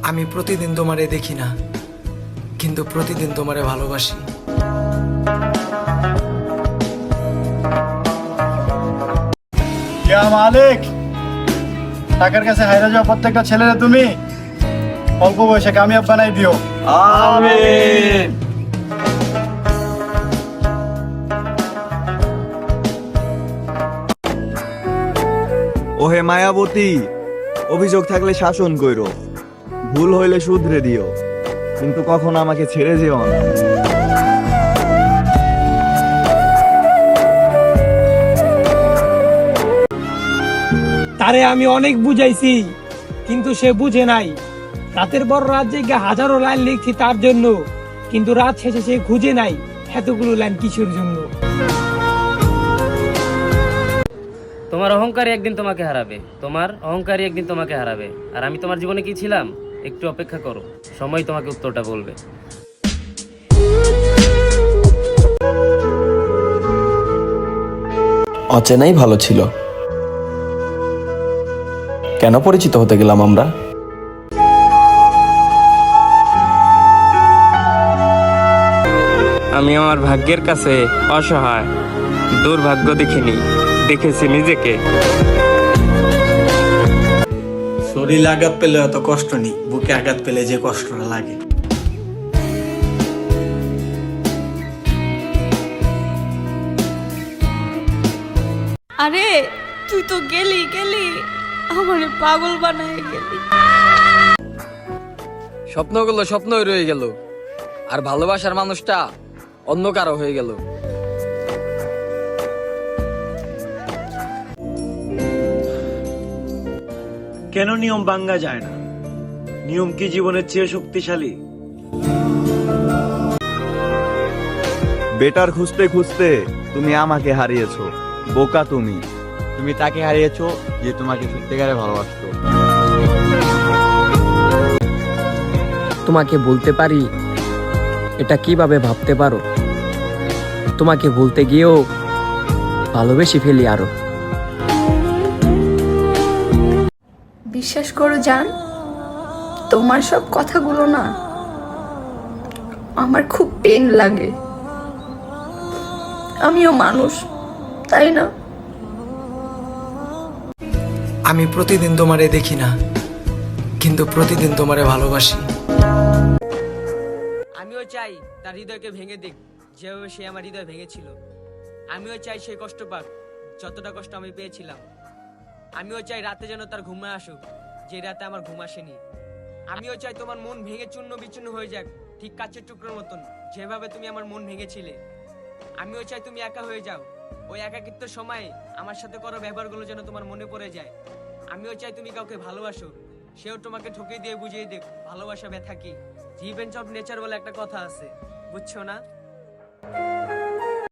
আমি প্রতিদিন তোমারে দেখি না, কিন্তু প্রতিদিন তোমারে ভালোবাসি। ইয়া মালিক, টাকার কাছে হাইরা যাওয়া প্রত্যেকটা ছেলেরা তুমি অল্প বয়সে কামিয়াব বানাই দিও। আমিন। ওহে মায়াবতী, অভিযোগ থাকলে শাসন কইরো, ভুল হইলে শুধরে দিও, কিন্তু কখনো আমাকে ছেড়ে যেও না। তারে আমি অনেক বুঝাইছি, কিন্তু সে বুঝে নাই। রাতের পর রাত জেগে হাজারো লাইন লিখছি তার জন্য, কিন্তু রাত শেষে সে খুঁজে নাই এতগুলো লাইন কিসের জন্য। তোমার অহংকারী একদিন তোমাকে হারাবে, তোমার অহংকারী একদিন তোমাকে হারাবে। আর আমি তোমার জীবনে কি ছিলাম? একটু অপেক্ষা করো, সময় তোমাকে উত্তরটা বলবে। অচেনাই ভালো ছিল, কেন পরিচিত হতে গেলাম আমরা? আমি আমার ভাগ্যের কাছে অসহায়, দুর্ভাগ্য দেখিনি, দেখেছি নিজেকে। শরীরে আঘাত পেলে অত কষ্ট নেই, বুকে আঘাত পেলে যে কষ্টটা লাগে। আরে তুই তো গেলি গেলি, আমারে পাগল বানায় গেলি। স্বপ্নগুলো স্বপ্নই রয়ে গেল, আর ভালোবাসার মানুষটা অন্য কারো হয়ে গেল। কেন নিয়ম ভাঙ্গা যায় না? নিয়ম কি জীবনের চেয়ে শক্তিশালী? বেটার খুঁজতে খুঁজতে তুমি আমাকে হারিয়েছো, বোকা তুমি। তুমি তাকে হারিয়েছো যে তোমাকে সত্যিকারে ভালোবাসতো। তোমাকে বলতে পারি এটা কিভাবে ভাবতে পারো? তোমাকে বলতে গিয়েও ভালোবেসে ফেলি আরো। বিশ্বাস করো জান, তোমার সব কথাগুলো না আমার খুব পেন লাগে। আমিও মানুষ, তাই না? আমি প্রতিদিন তোমারে দেখি না, কিন্তু প্রতিদিন তোমারে ভালোবাসি। আমিও চাই তার হৃদয়কে ভেঙে দিক, যেভাবে সে আমার হৃদয় ভেঙেছিল। আমিও চাই সে কষ্ট পাক, যতটা কষ্ট আমি পেয়েছিলাম। আমিও চাই রাতে যেন তার ঘুম আসুক, যে রাতে আমার ঘুম আসেনি। আমিও চাই তোমার মন ভেঙে চূর্ণ বিচূর্ণ হয়ে যাক, ঠিক কাচের টুকরোর মতন, যেভাবে তুমি আমার মন ভেঙেছিলে। আমিও চাই তুমি একা হয়ে যাও, ওই একাকিত্বের সময় আমার সাথে করো ব্যবহারগুলো যেন তোমার মনে পড়ে যায়। আমিও চাই তুমি কাউকে ভালোবাসো, সেও তোমাকে ঠকিয়ে দিয়ে বুঝিয়ে দেখ ভালোবাসা ব্যথা কি। রিভেঞ্জ অফ নেচার বলে একটা কথা আছে, বুঝছো না?